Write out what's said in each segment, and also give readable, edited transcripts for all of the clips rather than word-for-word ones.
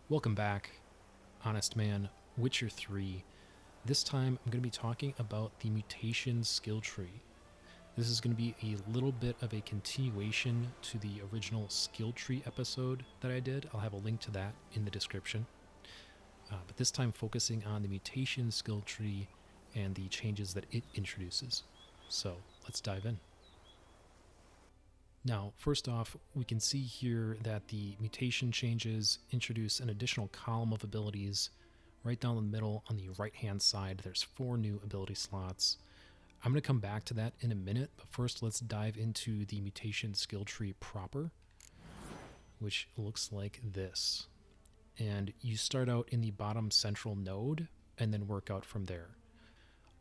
Welcome back, Honestman, Witcher 3. This time I'm going to be talking about the Mutation Skill Tree. This is going to be a little bit of a continuation to the original Skill Tree episode that I did. I'll have a link to that in the description. But this time focusing on the Mutation Skill Tree and the changes that it introduces. So let's dive in. Now, first off, we can see here that the mutation changes introduce an additional column of abilities. Right down the middle on the right-hand side, there's 4 new ability slots. I'm going to come back to that in a minute, but first let's dive into the mutation skill tree proper, which looks like this. And you start out in the bottom central node and then work out from there.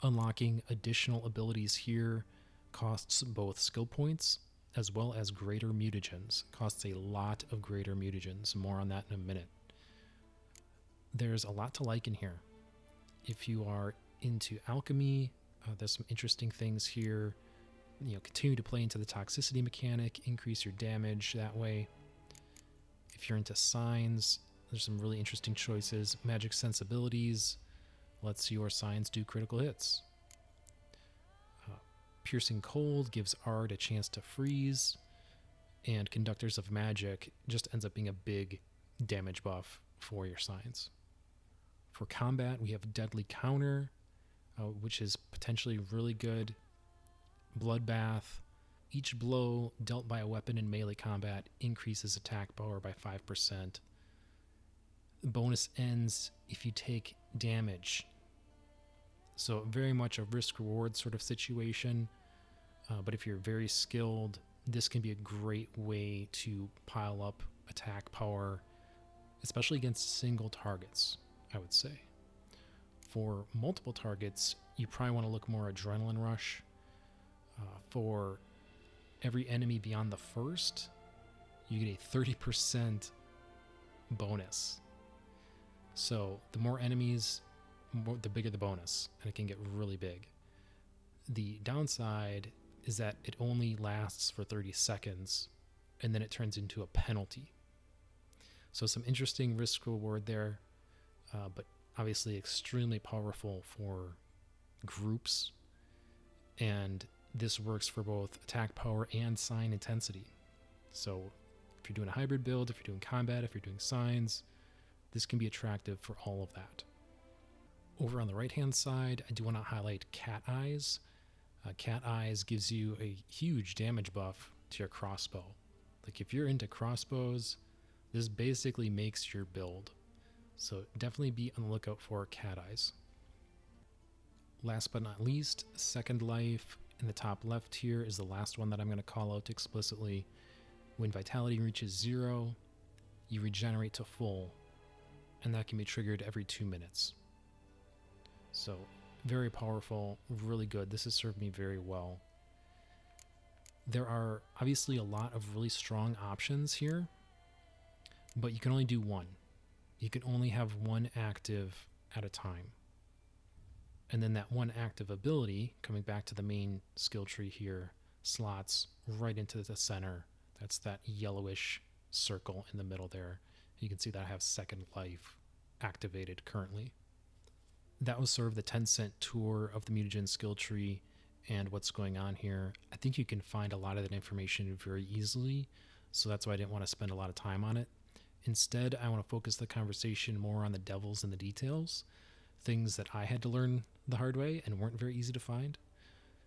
Unlocking additional abilities here costs both skill points as well as greater mutagens. Costs a lot of greater mutagens. More on that in a minute. There's a lot to like in here. If you are into alchemy, there's some interesting things here. Continue to play into the toxicity mechanic, increase your damage that way. If you're into signs, there's some really interesting choices. Magic sensibilities lets your signs do critical hits. Piercing Cold gives Ard a chance to freeze, and Conductors of Magic just ends up being a big damage buff for your signs. For combat, we have Deadly Counter, which is potentially really good. Bloodbath. Each blow dealt by a weapon in melee combat increases attack power by 5%. The bonus ends if you take damage. So very much a risk-reward sort of situation. But if you're very skilled, this can be a great way to pile up attack power, especially against single targets, I would say. For multiple targets, you probably want to look more Adrenaline Rush. For every enemy beyond the first, you get a 30% bonus. So the more enemies, the bigger the bonus, and it can get really big. The downside is that it only lasts for 30 seconds, and then it turns into a penalty. So some interesting risk reward there, but obviously extremely powerful for groups, and this works for both attack power and sign intensity. So if you're doing a hybrid build, if you're doing combat, if you're doing signs, this can be attractive for all of that. Over on the right-hand side, I do want to highlight Cat Eyes. Cat Eyes gives you a huge damage buff to your crossbow. Like if you're into crossbows, this basically makes your build. So definitely be on the lookout for Cat Eyes. Last but not least, Second Life in the top left here is the last one that I'm going to call out explicitly. When vitality reaches 0, you regenerate to full, and that can be triggered every 2 minutes. So very powerful, really good. This has served me very well. There are obviously a lot of really strong options here, but you can only do one. You can only have one active at a time. And then that one active ability, coming back to the main skill tree here, slots right into the center. That's that yellowish circle in the middle there. You can see that I have Second Life activated currently. That was sort of the 10-cent tour of the Mutation Skill Tree and what's going on here. I think you can find a lot of that information very easily, so that's why I didn't want to spend a lot of time on it. Instead, I want to focus the conversation more on the devils in the details, things that I had to learn the hard way and weren't very easy to find.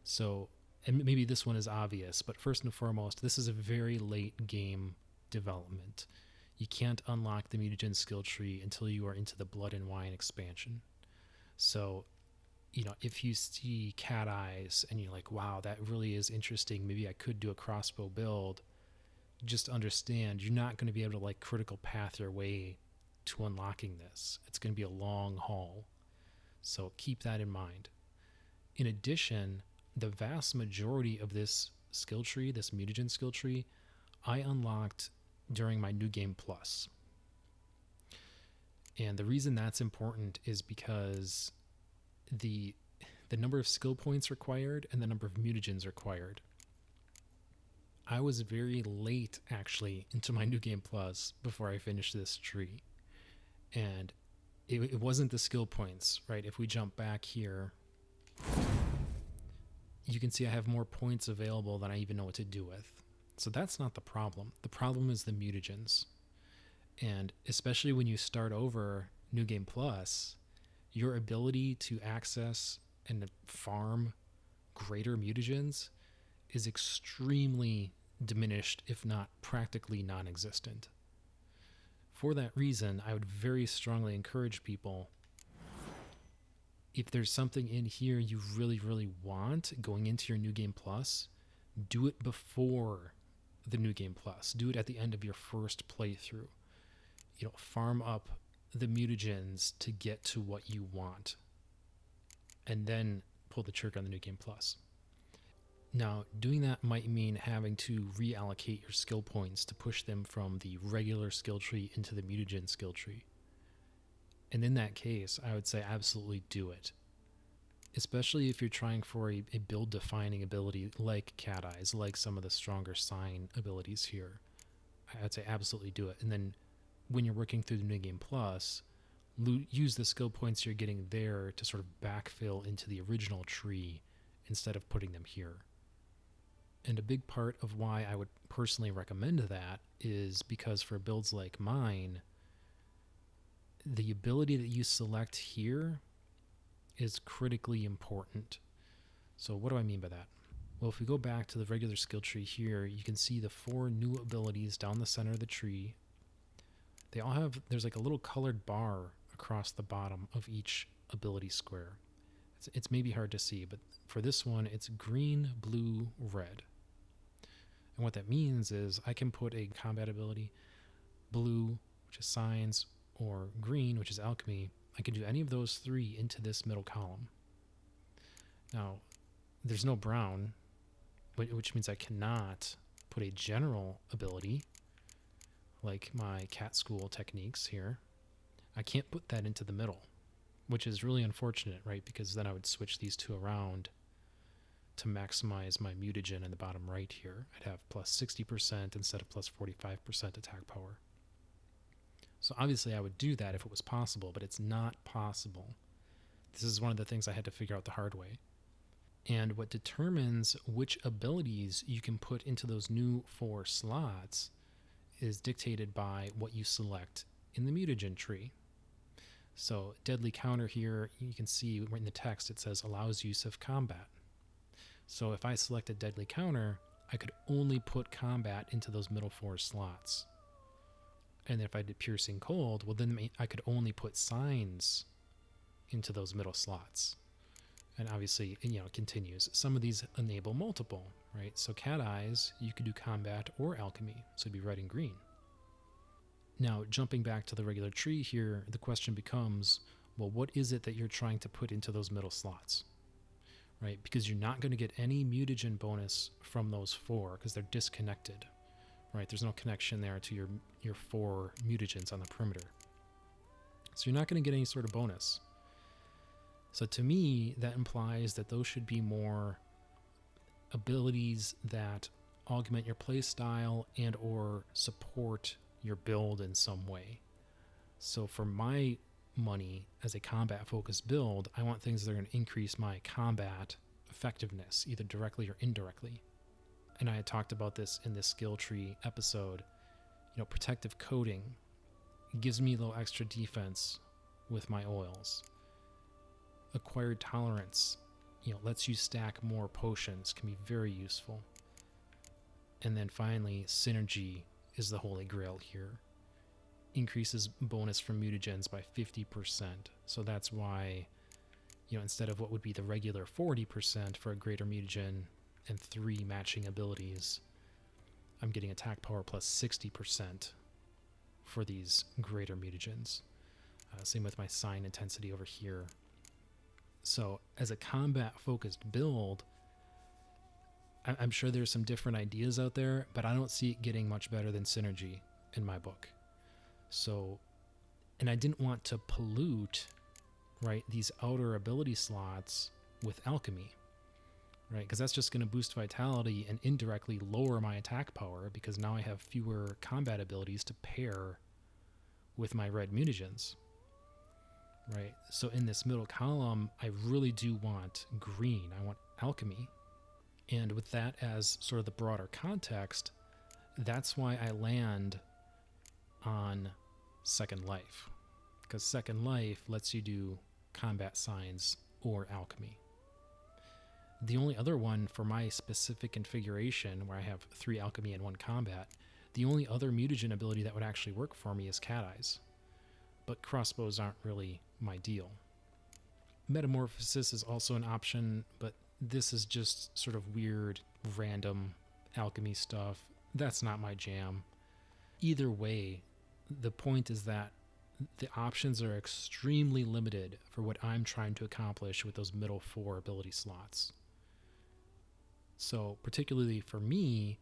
So, and maybe this one is obvious, but first and foremost, this is a very late game development. You can't unlock the Mutation Skill Tree until you are into the Blood and Wine expansion. So, if you see Cat Eyes and you're like, wow, that really is interesting, maybe I could do a crossbow build, just understand you're not going to be able to critical path your way to unlocking this. It's going to be a long haul. So keep that in mind. In addition, the vast majority of this skill tree, this mutagen skill tree, I unlocked during my New Game Plus. And the reason that's important is because the number of skill points required and the number of mutagens required. I was very late, actually, into my New Game Plus before I finished this tree. And it wasn't the skill points, right? If we jump back here, you can see I have more points available than I even know what to do with. So that's not the problem. The problem is the mutagens. And especially when you start over New Game Plus, your ability to access and farm greater mutagens is extremely diminished, if not practically non-existent. For that reason, I would very strongly encourage people, if there's something in here you really, really want going into your New Game Plus, do it before the New Game Plus. Do it at the end of your first playthrough. Farm up the mutagens to get to what you want, and then pull the trigger on the New Game Plus. Now, doing that might mean having to reallocate your skill points to push them from the regular skill tree into the mutagen skill tree. And in that case, I would say absolutely do it. Especially if you're trying for a build-defining ability like Cat Eyes, like some of the stronger sign abilities here. I'd say absolutely do it. And then when you're working through the New Game Plus, use the skill points you're getting there to sort of backfill into the original tree instead of putting them here. And a big part of why I would personally recommend that is because for builds like mine, the ability that you select here is critically important. So what do I mean by that? Well, if we go back to the regular skill tree here, you can see the 4 new abilities down the center of the tree. They all have, there's like a little colored bar across the bottom of each ability square. It's maybe hard to see, but for this one, it's green, blue, red. And what that means is I can put a combat ability, blue, which is signs, or green, which is alchemy. I can do any of those 3 into this middle column. Now, there's no brown, which means I cannot put a general ability, like my cat school techniques here. I can't put that into the middle, which is really unfortunate, right? Because then I would switch these 2 around to maximize my mutagen in the bottom right here. I'd have plus 60% instead of plus 45% attack power. So obviously I would do that if it was possible, but it's not possible. This is one of the things I had to figure out the hard way. And what determines which abilities you can put into those new 4 slots is dictated by what you select in the mutagen tree. So deadly counter here, you can see in the text it says allows use of combat. So if I select a deadly counter, I could only put combat into those middle 4 slots. And if I did piercing cold, well then I could only put signs into those middle slots. And obviously, it continues. Some of these enable multiple, right? So Cat Eyes, you could do combat or alchemy, so it'd be red and green. Now, jumping back to the regular tree here, the question becomes, well, what is it that you're trying to put into those middle slots, right? Because you're not going to get any mutagen bonus from those 4 because they're disconnected, right? There's no connection there to your 4 mutagens on the perimeter. So you're not going to get any sort of bonus. So to me, that implies that those should be more abilities that augment your playstyle and or support your build in some way. So for my money as a combat-focused build, I want things that are going to increase my combat effectiveness, either directly or indirectly. And I had talked about this in this skill tree episode. Protective coating gives me a little extra defense with my oils. Acquired tolerance, lets you stack more potions, can be very useful. And then finally, synergy is the holy grail here. Increases bonus from mutagens by 50%. So that's why, instead of what would be the regular 40% for a greater mutagen and 3 matching abilities, I'm getting attack power plus 60% for these greater mutagens. Same with my sign intensity over here. So as a combat-focused build, I'm sure there's some different ideas out there, but I don't see it getting much better than synergy in my book. So, and I didn't want to pollute, right, these outer ability slots with alchemy, right? Because that's just going to boost vitality and indirectly lower my attack power because now I have fewer combat abilities to pair with my red mutagens, right? So in this middle column, I really do want green. I want alchemy. And with that as sort of the broader context, that's why I land on Second Life. Because Second Life lets you do combat signs or alchemy. The only other one for my specific configuration, where I have 3 alchemy and 1 combat, the only other mutagen ability that would actually work for me is Cat Eyes. But crossbows aren't really my deal. Metamorphosis is also an option, but this is just sort of weird, random alchemy stuff. That's not my jam. Either way, the point is that the options are extremely limited for what I'm trying to accomplish with those middle 4 ability slots. So, particularly for me,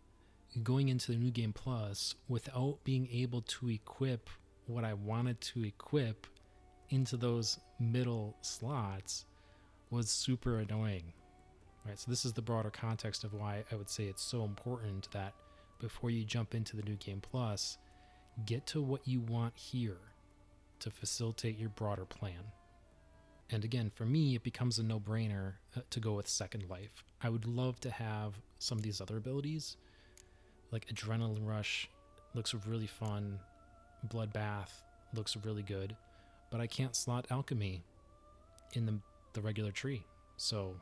going into the New Game Plus without being able to equip what I wanted to equip into those middle slots was super annoying. Right? So this is the broader context of why I would say it's so important that before you jump into the New Game Plus, get to what you want here to facilitate your broader plan. And again, for me, it becomes a no-brainer to go with Second Life. I would love to have some of these other abilities, like Adrenaline Rush looks really fun, Bloodbath looks really good, but I can't slot Alchemy in the regular tree, so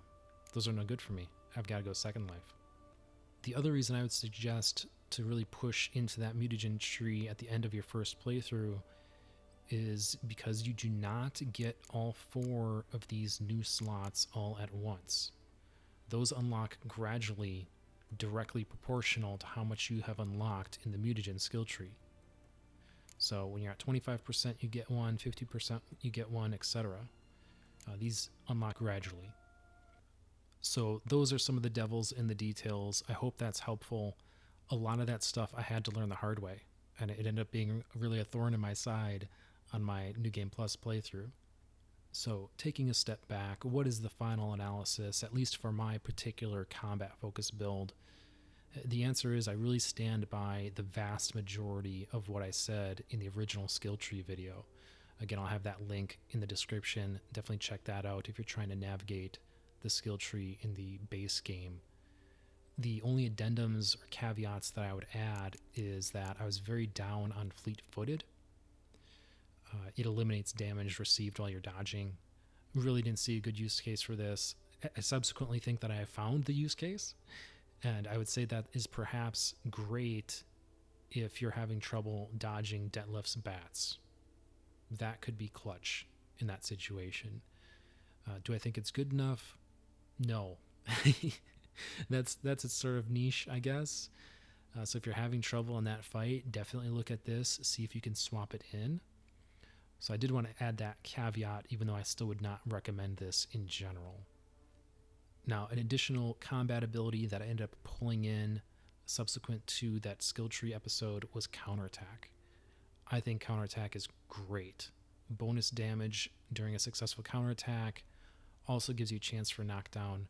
those are no good for me. I've got to go Second Life. The other reason I would suggest to really push into that mutagen tree at the end of your first playthrough is because you do not get all 4 of these new slots all at once. Those unlock gradually, directly proportional to how much you have unlocked in the Mutation Skill Tree. So when you're at 25%, you get one, 50% you get one, etc. These unlock gradually. So those are some of the devils in the details. I hope that's helpful. A lot of that stuff I had to learn the hard way, and it ended up being really a thorn in my side on my New Game Plus playthrough. So taking a step back, what is the final analysis, at least for my particular combat-focused build? The answer is I really stand by the vast majority of what I said in the original skill tree video. Again, I'll have that link in the description. Definitely check that out if you're trying to navigate the skill tree in the base game. The only addendums or caveats that I would add is that I was very down on fleet-footed. It eliminates damage received while you're dodging. Really didn't see a good use case for this. I subsequently think that I have found the use case, and I would say that is perhaps great if you're having trouble dodging deadlifts bats. That could be clutch in that situation. Do I think it's good enough? No. That's its sort of niche, I guess. So if you're having trouble in that fight, definitely look at this, see if you can swap it in. So I did want to add that caveat, even though I still would not recommend this in general. Now, an additional combat ability that I ended up pulling in subsequent to that skill tree episode was counterattack. I think counterattack is great. Bonus damage during a successful counterattack also gives you a chance for knockdown.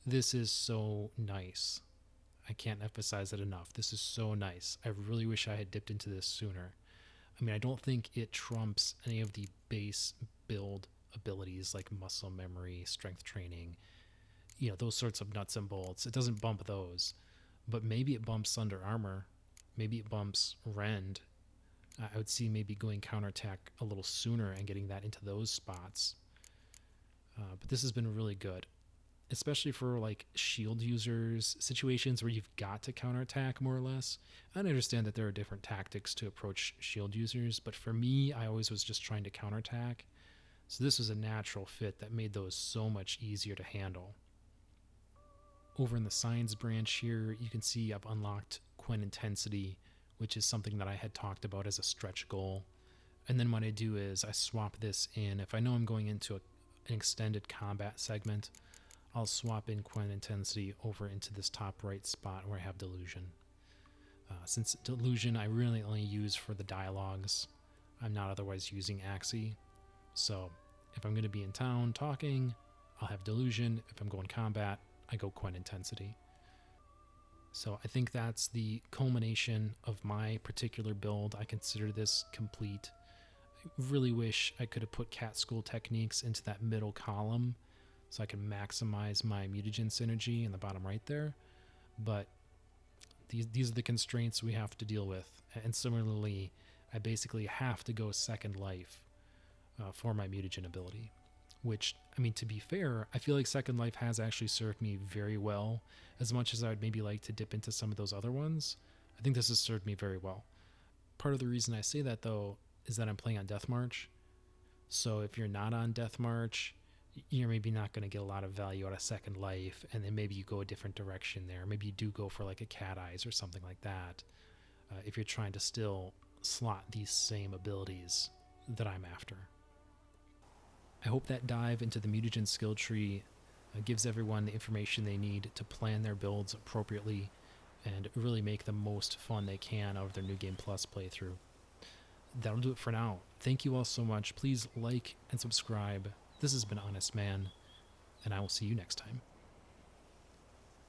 This is so nice. I can't emphasize it enough. This is so nice. I really wish I had dipped into this sooner. I mean, I don't think it trumps any of the base build abilities like muscle memory, strength training, those sorts of nuts and bolts. It doesn't bump those, but maybe it bumps Under Armor. Maybe it bumps Rend. I would see maybe going counterattack a little sooner and getting that into those spots. But this has been really good, especially for like shield users, situations where you've got to counterattack more or less. I understand that there are different tactics to approach shield users, but for me, I always was just trying to counterattack. So this was a natural fit that made those so much easier to handle. Over in the science branch here, you can see I've unlocked Quen Intensity, which is something that I had talked about as a stretch goal. And then what I do is I swap this in. If I know I'm going into an extended combat segment, I'll swap in Quen Intensity over into this top right spot where I have Delusion. Since Delusion I really only use for the dialogues, I'm not otherwise using Axie. So if I'm going to be in town talking, I'll have Delusion. If I'm going combat, I go Quen Intensity. So I think that's the culmination of my particular build. I consider this complete. really wish I could have put cat school techniques into that middle column so I can maximize my mutagen synergy in the bottom right there. But these are the constraints we have to deal with. And similarly, I basically have to go second life for my mutagen ability. Which, I mean, to be fair, I feel like Second Life has actually served me very well. As much as I would maybe like to dip into some of those other ones, I think this has served me very well. Part of the reason I say that, though, is that I'm playing on Death March. So if you're not on Death March, you're maybe not going to get a lot of value out of Second Life, and then maybe you go a different direction there. Maybe you do go for like a Cat Eyes or something like that, if you're trying to still slot these same abilities that I'm after. I hope that dive into the Mutation Skill Tree gives everyone the information they need to plan their builds appropriately and really make the most fun they can out of their New Game Plus playthrough. That'll do it for now. Thank you all so much. Please like and subscribe. This has been Honest Man, and I will see you next time.